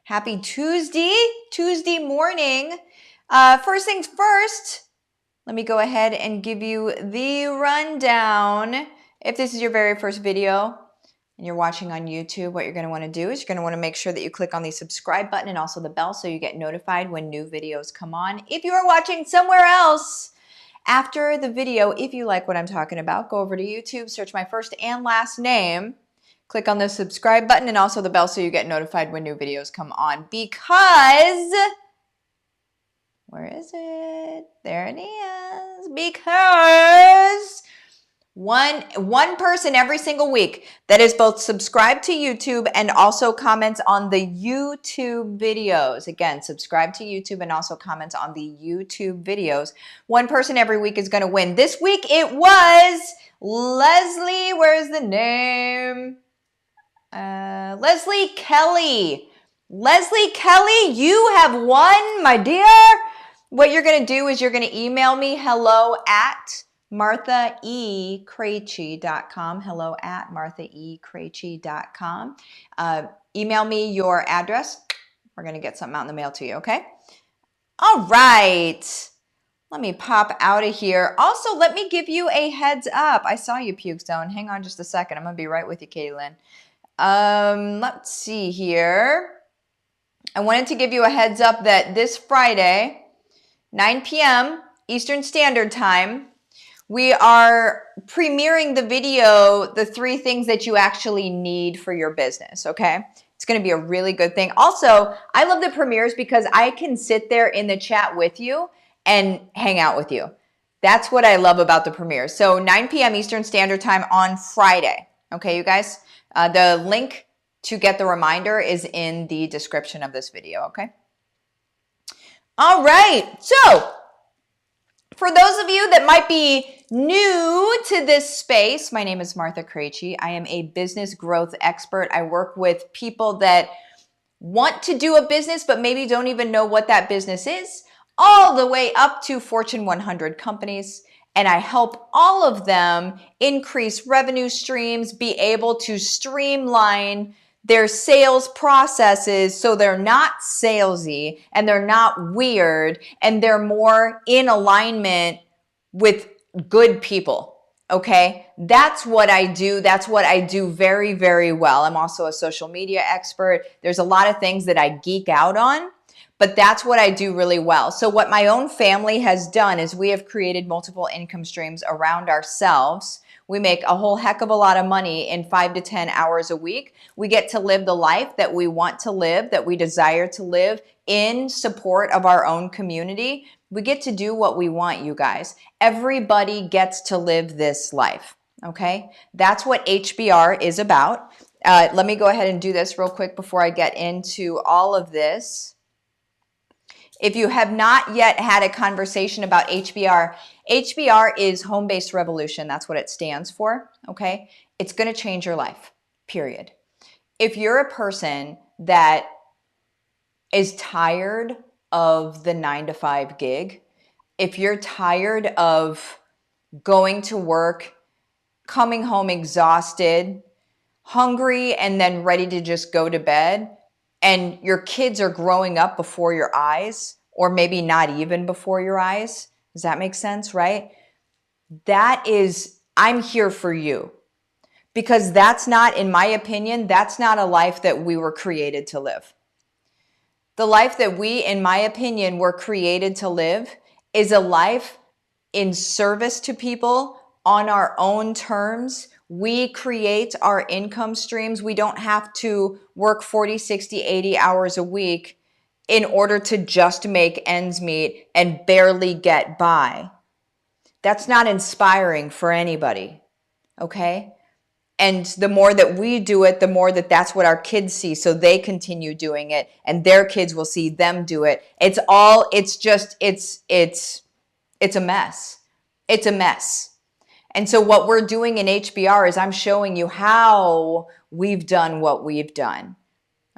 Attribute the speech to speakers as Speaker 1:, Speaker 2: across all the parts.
Speaker 1: Happy Tuesday morning. First things first, let me go ahead and give you the rundown. If this is your very first video and you're watching on YouTube, what you're going to want to do is you're going to want to make sure that you click on the subscribe button and also the bell so you get notified when new videos come on. If you are watching somewhere else after the video, if you like what I'm talking about, go over to YouTube, search my first and last name, click on the subscribe button and also the bell so you get notified when new videos come on. Because, where is it? There it is. Because one person every single week that is both subscribed to YouTube and also comments on the YouTube videos. Again, subscribe to YouTube and also comments on the YouTube videos. One person every week is going to win. This week it was Leslie. Where's the name? Leslie Kelly. Leslie Kelly, you have won, my dear. What you're going to do is you're going to email me hello@marthaekrejci.com. hello@marthaekrejci.com. Email me your address. We're going to get something out in the mail to you, okay? All right. Let me pop out of here. Also, let me give you a heads up. I saw you, Puke Zone. Hang on just a second. I'm going to be right with you, Kaylin. Let's see here. I wanted to give you a heads up that this Friday, 9 p.m. Eastern Standard Time, we are premiering the video, the 3 things that you actually need for your business, okay? It's going to be a really good thing. Also, I love the premieres because I can sit there in the chat with you and hang out with you. That's what I love about the premieres. So 9 p.m. Eastern Standard Time on Friday, okay, you guys? The link to get the reminder is in the description of this video, okay? All right, so for those of you that might be new to this space, my name is Martha Krejci. I am a business growth expert. I work with people that want to do a business but maybe don't even know what that business is, all the way up to Fortune 100 companies. And I help all of them increase revenue streams, be able to streamline their sales processes so they're not salesy and they're not weird and they're more in alignment with good people, okay? That's what I do. That's what I do very, very well. I'm also a social media expert. There's a lot of things that I geek out on, but that's what I do really well. So what my own family has done is we have created multiple income streams around ourselves. We make a whole heck of a lot of money in 5 to 10 hours a week. We get to live the life that we want to live, that we desire to live in support of our own community. We get to do what we want, you guys. Everybody gets to live this life, okay? That's what HBR is about. Let me go ahead and do this real quick before I get into all of this. If you have not yet had a conversation about HBR, HBR is home-based revolution. That's what it stands for, okay? It's going to change your life, period. If you're a person that is tired of the 9-to-5 gig, if you're tired of going to work, coming home exhausted, hungry, and then ready to just go to bed, and your kids are growing up before your eyes, or maybe not even before your eyes. Does that make sense, right? I'm here for you. Because that's not, in my opinion, that's not a life that we were created to live. The life that we, in my opinion, were created to live is a life in service to people on our own terms. We create our income streams. We don't have to work 40, 60, 80 hours a week in order to just make ends meet and barely get by. That's not inspiring for anybody, okay? And the more that we do it, the more that that's what our kids see, so they continue doing it and their kids will see them do it. It's a mess. It's a mess. And so what we're doing in HBR is I'm showing you how we've done what we've done,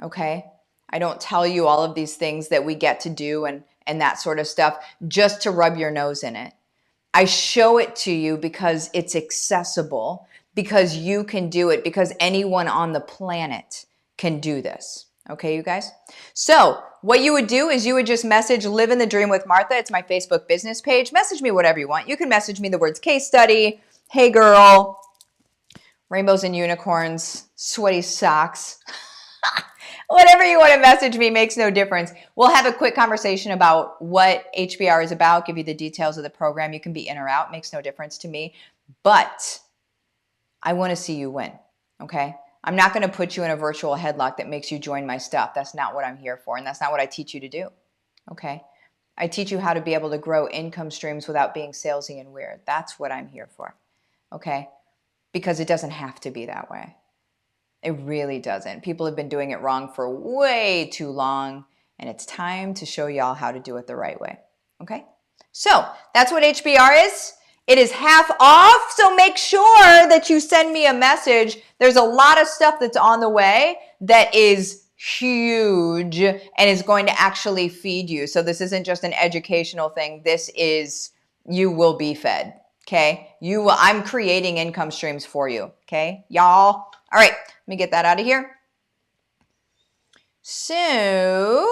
Speaker 1: okay? I don't tell you all of these things that we get to do and that sort of stuff just to rub your nose in it. I show it to you because it's accessible, because you can do it, because anyone on the planet can do this, Okay, you guys? So what you would do is you would just message Livin the Dream with Martha. It's my Facebook business page. Message me whatever you want. You can message me the words case study, hey girl, rainbows and unicorns, sweaty socks. Whatever you want to message me makes no difference. We'll have a quick conversation about what HBR is about, give you the details of the program. You can be in or out, makes no difference to me. But I want to see you win, okay? I'm not going to put you in a virtual headlock that makes you join my stuff. That's not what I'm here for, and that's not what I teach you to do, okay? I teach you how to be able to grow income streams without being salesy and weird. That's what I'm here for, okay? Because it doesn't have to be that way. It really doesn't. People have been doing it wrong for way too long, and it's time to show y'all how to do it the right way, okay? So that's what HBR is. It is half off, so make sure that you send me a message. There's a lot of stuff that's on the way that is huge and is going to actually feed you. So this isn't just an educational thing. This is, you will be fed, okay? You will, I'm creating income streams for you, okay, y'all? All right, let me get that out of here. So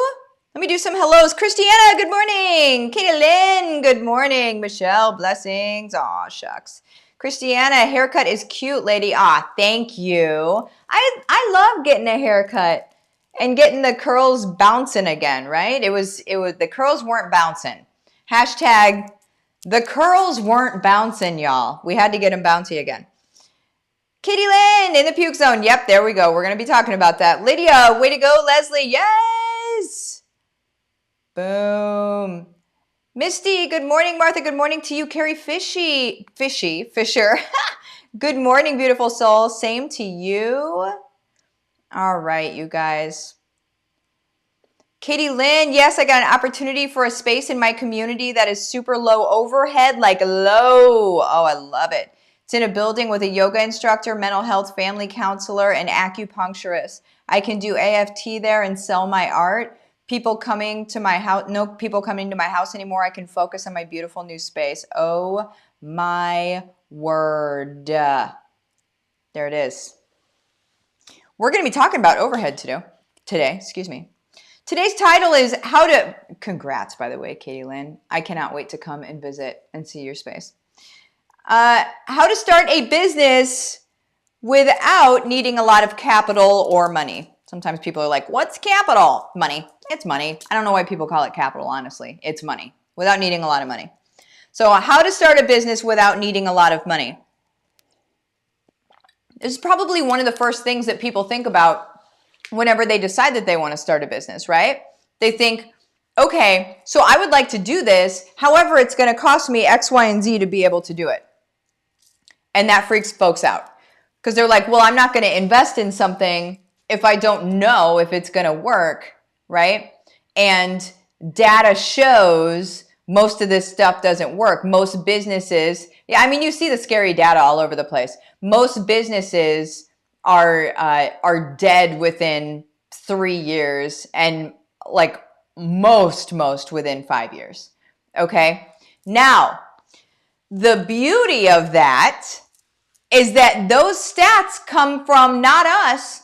Speaker 1: let me do some hellos. Christiana, good morning. Katie Lynn, good morning. Michelle, blessings. Aw, shucks. Christiana, haircut is cute, lady. Ah, thank you. I love getting a haircut and getting the curls bouncing again, right? It was the curls weren't bouncing. Hashtag the curls weren't bouncing, y'all. We had to get them bouncy again. Katie Lynn in the puke zone. Yep, there we go. We're going to be talking about that. Lydia, way to go. Leslie, yes. Boom. Misty, good morning. Martha, good morning to you. Carrie Fisher. Good morning, beautiful soul. Same to you. All right, you guys. Katie Lynn, yes, I got an opportunity for a space in my community that is super low overhead, like low. Oh, I love it. It's in a building with a yoga instructor, mental health, family counselor, and acupuncturist. I can do AFT there and sell my art. People coming to my house, no people coming to my house anymore. I can focus on my beautiful new space. Oh my word. There it is. We're going to be talking about overhead today. Today's title is how to, congrats by the way, Katie Lynn. I cannot wait to come and visit and see your space. How to start a business without needing a lot of capital or money. Sometimes people are like, what's capital? Money. It's money. I don't know why people call it capital, honestly. It's money without needing a lot of money. So how to start a business without needing a lot of money. This is probably one of the first things that people think about whenever they decide that they want to start a business, right? They think, okay, so I would like to do this. However, it's going to cost me X, Y, and Z to be able to do it. And that freaks folks out because they're like, well, I'm not going to invest in something if I don't know if it's going to work, right? And data shows most of this stuff doesn't work. Most businesses, yeah, I mean, you see the scary data all over the place. Most businesses are dead within 3 years and like most within 5 years. Okay. Now, the beauty of that is that those stats come from not us.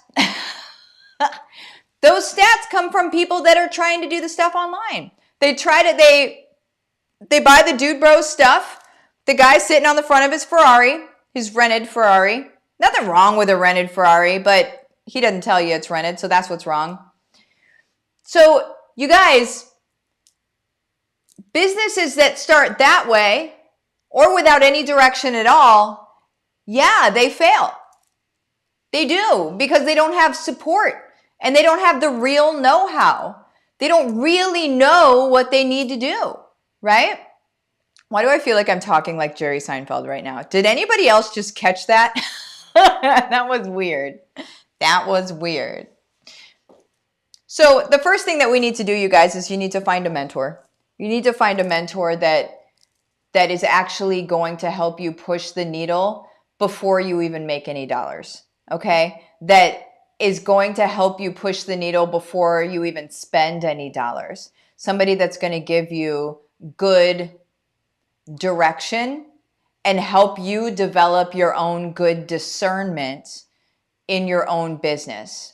Speaker 1: Those stats come from people that are trying to do the stuff online. They buy the Dude Bros stuff. The guy sitting on the front of his Ferrari, his rented Ferrari. Nothing wrong with a rented Ferrari, but he doesn't tell you it's rented, so that's what's wrong. So you guys, businesses that start that way or without any direction at all, yeah, they fail. They do because they don't have support and they don't have the real know-how. They don't really know what they need to do, right? Why do I feel like I'm talking like Jerry Seinfeld right now? Did anybody else just catch that? That was weird. That was weird. So the first thing that we need to do, you guys, is you need to find a mentor. You need to find a mentor that is actually going to help you push the needle before you even make any dollars, okay? That is going to help you push the needle before you even spend any dollars. Somebody that's going to give you good direction and help you develop your own good discernment in your own business.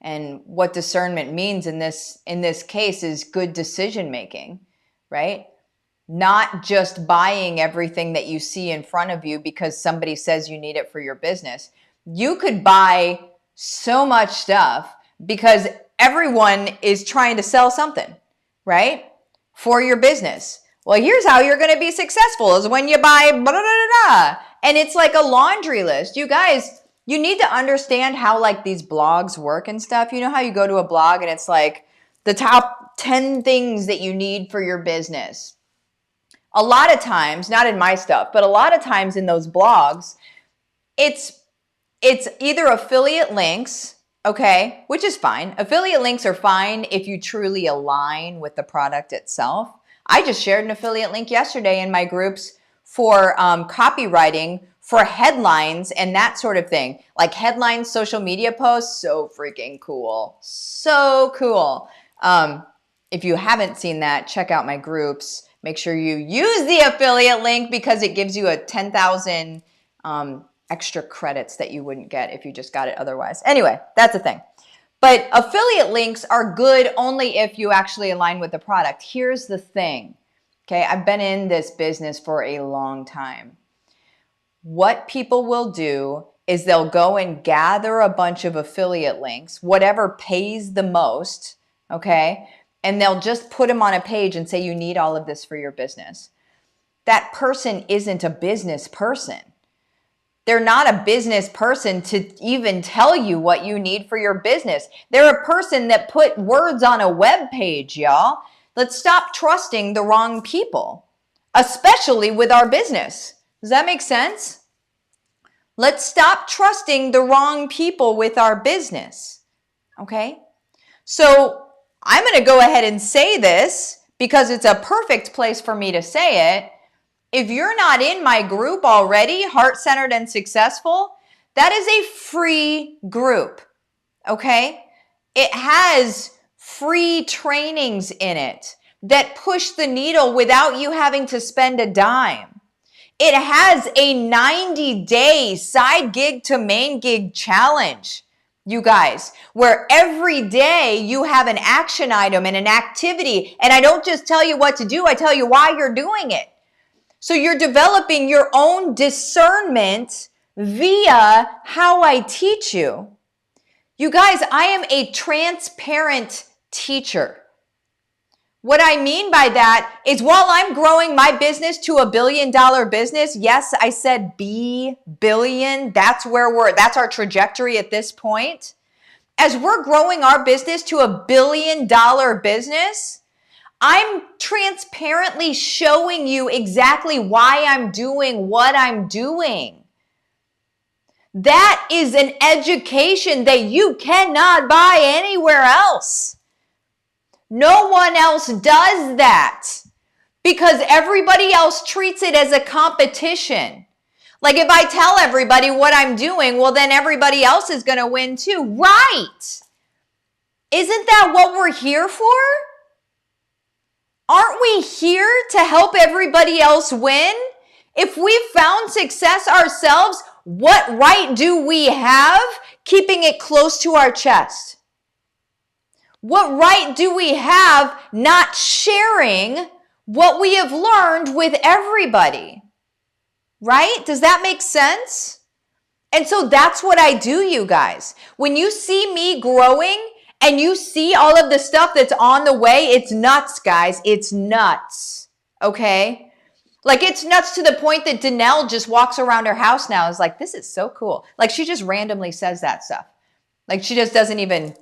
Speaker 1: And what discernment means in this case is good decision making, right? Not just buying everything that you see in front of you because somebody says you need it for your business. You could buy so much stuff because everyone is trying to sell something, right? For your business. Well, here's how you're going to be successful is when you buy blah, blah, blah, blah. And it's like a laundry list. You guys, you need to understand how like these blogs work and stuff. You know how you go to a blog and it's like the top 10 things that you need for your business. A lot of times, not in my stuff, but a lot of times in those blogs, it's either affiliate links, okay, which is fine. Affiliate links are fine if you truly align with the product itself. I just shared an affiliate link yesterday in my groups for copywriting for headlines and that sort of thing. Like headlines, social media posts, so freaking cool. So cool. If you haven't seen that, check out my groups. Make sure you use the affiliate link because it gives you a 10,000 extra credits that you wouldn't get if you just got it otherwise. Anyway, that's the thing. But affiliate links are good only if you actually align with the product. Here's the thing. Okay, I've been in this business for a long time. What people will do is they'll go and gather a bunch of affiliate links, whatever pays the most, okay? And they'll just put them on a page and say, you need all of this for your business. That person isn't a business person. They're not a business person to even tell you what you need for your business. They're a person that put words on a web page, y'all. Let's stop trusting the wrong people, especially with our business. Does that make sense? Let's stop trusting the wrong people with our business, okay? So I'm going to go ahead and say this because it's a perfect place for me to say it. If you're not in my group already, Heart-Centered and Successful, that is a free group, okay? It has free trainings in it that push the needle without you having to spend a dime. It has a 90-day side gig to main gig challenge, you guys, where every day you have an action item and an activity. And I don't just tell you what to do, I tell you why you're doing it. So you're developing your own discernment via how I teach you. You guys, I am a transparent teacher. What I mean by that is while I'm growing my business to $1 billion business, yes, I said billion. That's our trajectory at this point. As we're growing our business to $1 billion business, I'm transparently showing you exactly why I'm doing what I'm doing. That is an education that you cannot buy anywhere else. No one else does that because everybody else treats it as a competition. Like if I tell everybody what I'm doing, well, then everybody else is going to win too. Right. Isn't that what we're here for? Aren't we here to help everybody else win? If we've found success ourselves, what right do we have keeping it close to our chest? What right do we have not sharing what we have learned with everybody? Right? Does that make sense? And so that's what I do, you guys. When you see me growing and you see all of the stuff that's on the way, it's nuts, guys. It's nuts. Okay? Like it's nuts to the point that Danelle just walks around her house now and is like, this is so cool. Like she just randomly says that stuff. Like she just doesn't even...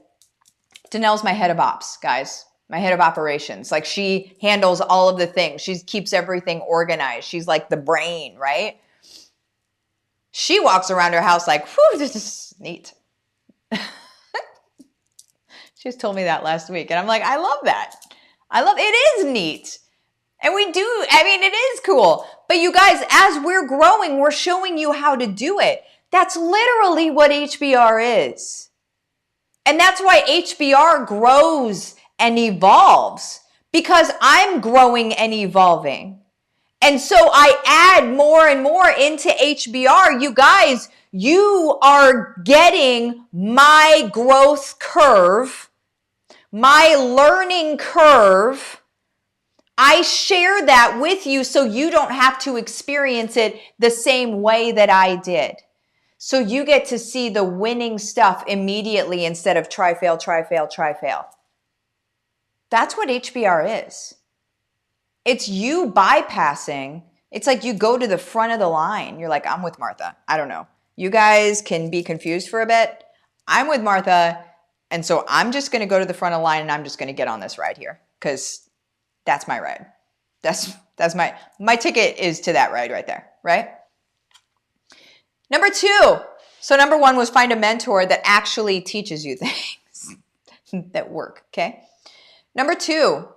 Speaker 1: Danelle's my head of ops, guys. My head of operations. Like she handles all of the things. She keeps everything organized. She's like the brain, right? She walks around her house like, whew, this is neat. She just told me that last week. And I'm like, I love that. It is neat. And it is cool. But you guys, as we're growing, we're showing you how to do it. That's literally what HBR is. And that's why HBR grows and evolves, because I'm growing and evolving. And so I add more and more into HBR. You guys, You are getting my growth curve, my learning curve. I share that with you so you don't have to experience it the same way that I did. So you get to see the winning stuff immediately instead of try, fail, try, fail, try, fail. That's what HBR is. It's you bypassing. It's like you go to the front of the line. You're like, I'm with Martha. I don't know. You guys can be confused for a bit. I'm with Martha. And so I'm just going to go to the front of the line and I'm just going to get on this ride here because that's my ride. That's my ticket is to that ride right there, right? Number 2. So number 1 was find a mentor that actually teaches you things that work, okay? Number 2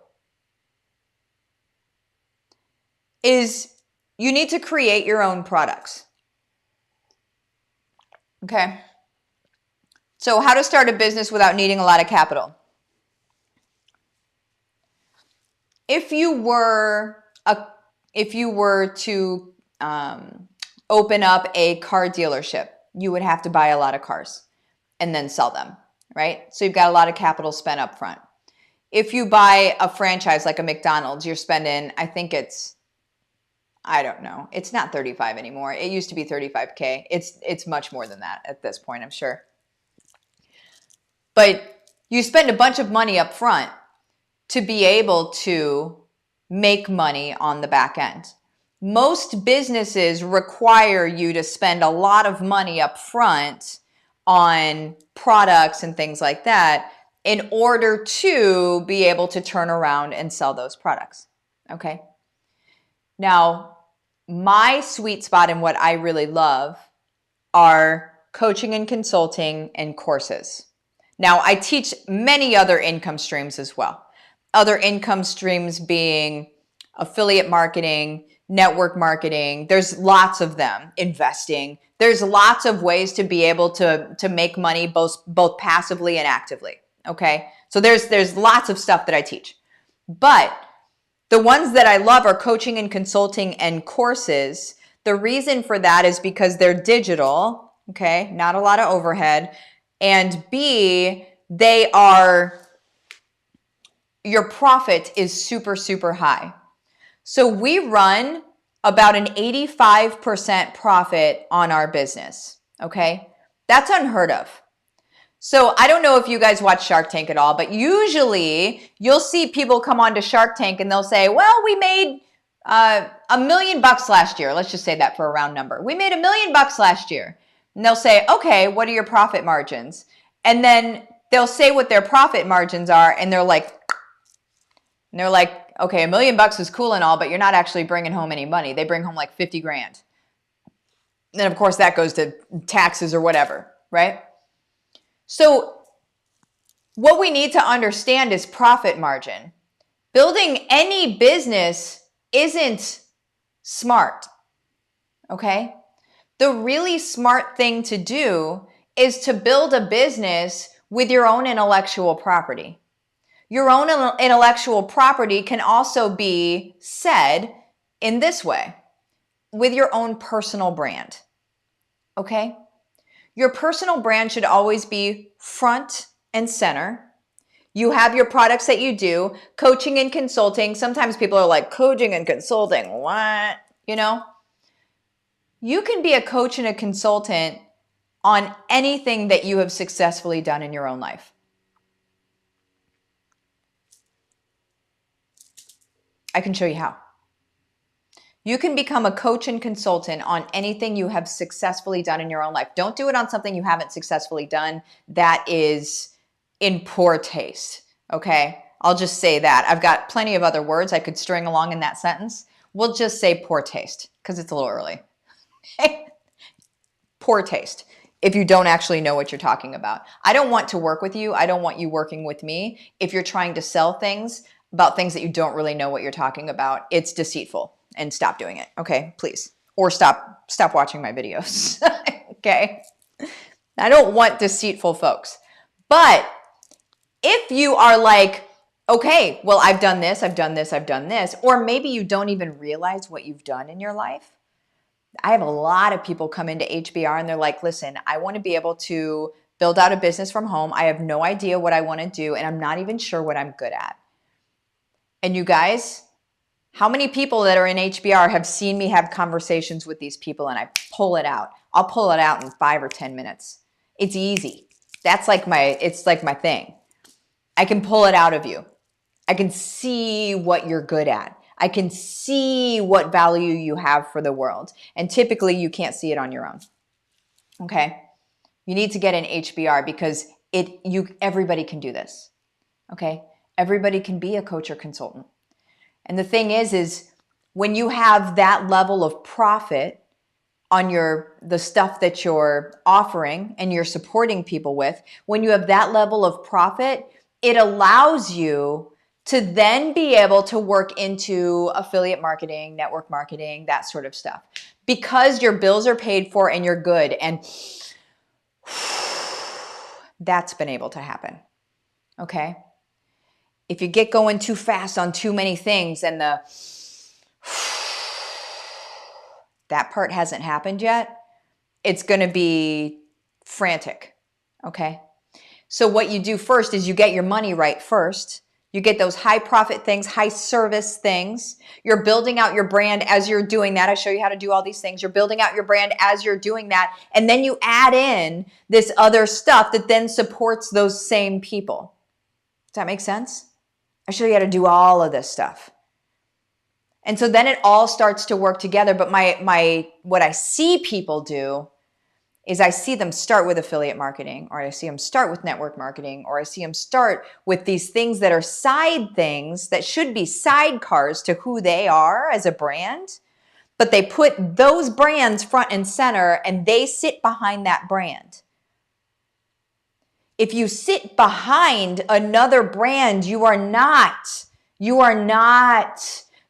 Speaker 1: is you need to create your own products, okay? So how to start a business without needing a lot of capital. If you were to open up a car dealership, you would have to buy a lot of cars and then sell them, right? So you've got a lot of capital spent up front. If you buy a franchise like a McDonald's, you're spending, I think I don't know. It's not 35 anymore. It used to be 35K. It's much more than that at this point, I'm sure. But you spend a bunch of money up front to be able to make money on the back end. Most businesses require you to spend a lot of money up front on products and things like that in order to be able to turn around and sell those products, okay? Now, my sweet spot and what I really love are coaching and consulting and courses. Now, I teach many other income streams as well. Other income streams being affiliate marketing, network marketing. There's lots of them. Investing. There's lots of ways to be able to make money both passively and actively. Okay? So there's lots of stuff that I teach. But the ones that I love are coaching and consulting and courses. The reason for that is because they're digital, okay? Not a lot of overhead. And B, your profit is super, super high. So we run about an 85% profit on our business, okay? That's unheard of. So I don't know if you guys watch Shark Tank at all, but usually you'll see people come onto Shark Tank and they'll say, well, we made $1 million last year. Let's just say that for a round number. We made $1 million last year. And they'll say, okay, what are your profit margins? And then they'll say what their profit margins are, and they're like, okay, $1 million is cool and all, but you're not actually bringing home any money. They bring home like 50 grand. And of course that goes to taxes or whatever, right? So what we need to understand is profit margin. Building any business isn't smart, okay? The really smart thing to do is to build a business with your own intellectual property. Your own intellectual property can also be said in this way, with your own personal brand, okay? Your personal brand should always be front and center. You have your products that you do, coaching and consulting. Sometimes people are like, coaching and consulting, what? You know? You can be a coach and a consultant on anything that you have successfully done in your own life. I can show you how. You can become a coach and consultant on anything you have successfully done in your own life. Don't do it on something you haven't successfully done. That is in poor taste, okay? I'll just say that. I've got plenty of other words I could string along in that sentence. We'll just say poor taste because it's a little early. Poor taste if you don't actually know what you're talking about. I don't want to work with you. I don't want you working with me if you're trying to sell things about things that you don't really know what you're talking about. It's deceitful. And stop doing it, okay, please. Or stop watching my videos, okay? I don't want deceitful folks. But if you are like, okay, well, I've done this, I've done this, I've done this, or maybe you don't even realize what you've done in your life, I have a lot of people come into HBR and they're like, listen, I want to be able to build out a business from home. I have no idea what I want to do, and I'm not even sure what I'm good at. And you guys, how many people that are in HBR have seen me have conversations with these people and I pull it out? I'll pull it out in 5 or 10 minutes. It's easy. That's like it's like my thing. I can pull it out of you. I can see what you're good at. I can see what value you have for the world. And typically you can't see it on your own. Okay? You need to get in HBR because everybody can do this. Okay? Everybody can be a coach or consultant. And the thing is when you have that level of profit on the stuff that you're offering and you're supporting people with, when you have that level of profit, it allows you to then be able to work into affiliate marketing, network marketing, that sort of stuff. Because your bills are paid for and you're good. And that's been able to happen. Okay? If you get going too fast on too many things and that part hasn't happened yet, it's going to be frantic. Okay? So what you do first is you get your money right first. You get those high profit things, high service things. You're building out your brand as you're doing that. I show you how to do all these things. You're building out your brand as you're doing that. And then you add in this other stuff that then supports those same people. Does that make sense? I show you how to do all of this stuff. And so then it all starts to work together. But what I see people do is I see them start with affiliate marketing, or I see them start with network marketing, or I see them start with these things that are side things that should be sidecars to who they are as a brand, but they put those brands front and center and they sit behind that brand. If you sit behind another brand, you are not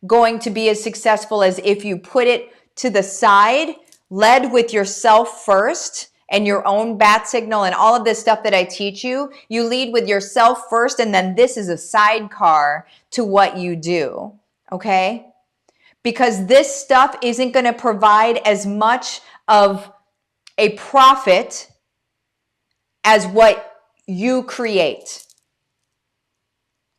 Speaker 1: going to be as successful as if you put it to the side, led with yourself first and your own bat signal and all of this stuff that I teach you. You lead with yourself first, and then this is a sidecar to what you do, okay? Because this stuff isn't going to provide as much of a profit as what you create,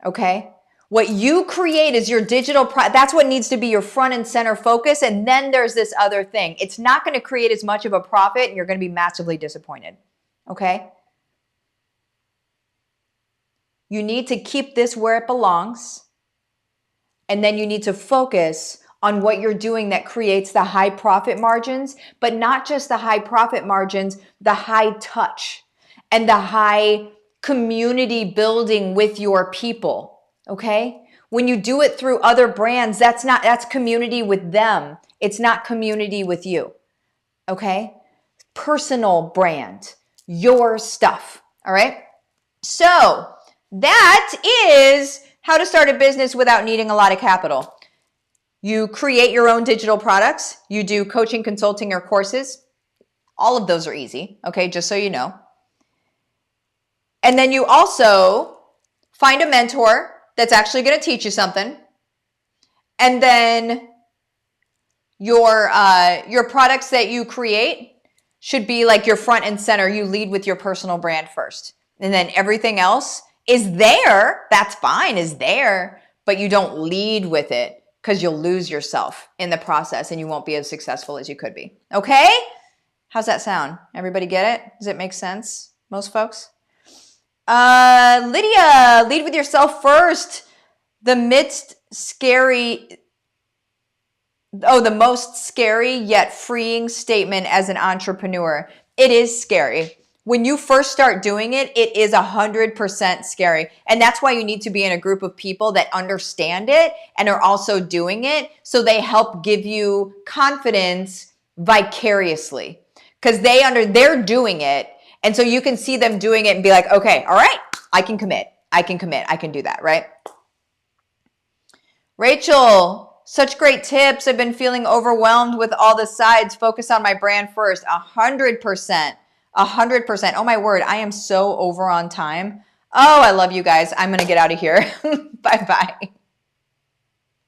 Speaker 1: okay? What you create is your digital that's what needs to be your front and center focus. And then there's this other thing. It's not going to create as much of a profit and you're going to be massively disappointed. Okay? You need to keep this where it belongs. And then you need to focus on what you're doing that creates the high profit margins, but not just the high profit margins, the high touch and the high community building with your people. Okay? When you do it through other brands, that's community with them. It's not community with you. Okay? Personal brand, your stuff. All right? So that is how to start a business without needing a lot of capital. You create your own digital products. You do coaching, consulting, or courses. All of those are easy. Okay? Just so you know. And then you also find a mentor that's actually going to teach you something. And then your products that you create should be like your front and center. You lead with your personal brand first. And then everything else is there. That's fine, is there. But you don't lead with it because you'll lose yourself in the process and you won't be as successful as you could be. Okay? How's that sound? Everybody get it? Does it make sense? Most folks? Lydia, lead with yourself first. The most scary yet freeing statement as an entrepreneur. It is scary. When you first start doing it, it is 100% scary. And that's why you need to be in a group of people that understand it and are also doing it. So they help give you confidence vicariously because they're doing it. And so you can see them doing it and be like, okay, all right, I can commit. I can do that, right? Rachel, such great tips. I've been feeling overwhelmed with all the sides. Focus on my brand first. 100%. 100%. Oh my word, I am so over on time. Oh, I love you guys. I'm going to get out of here. Bye-bye.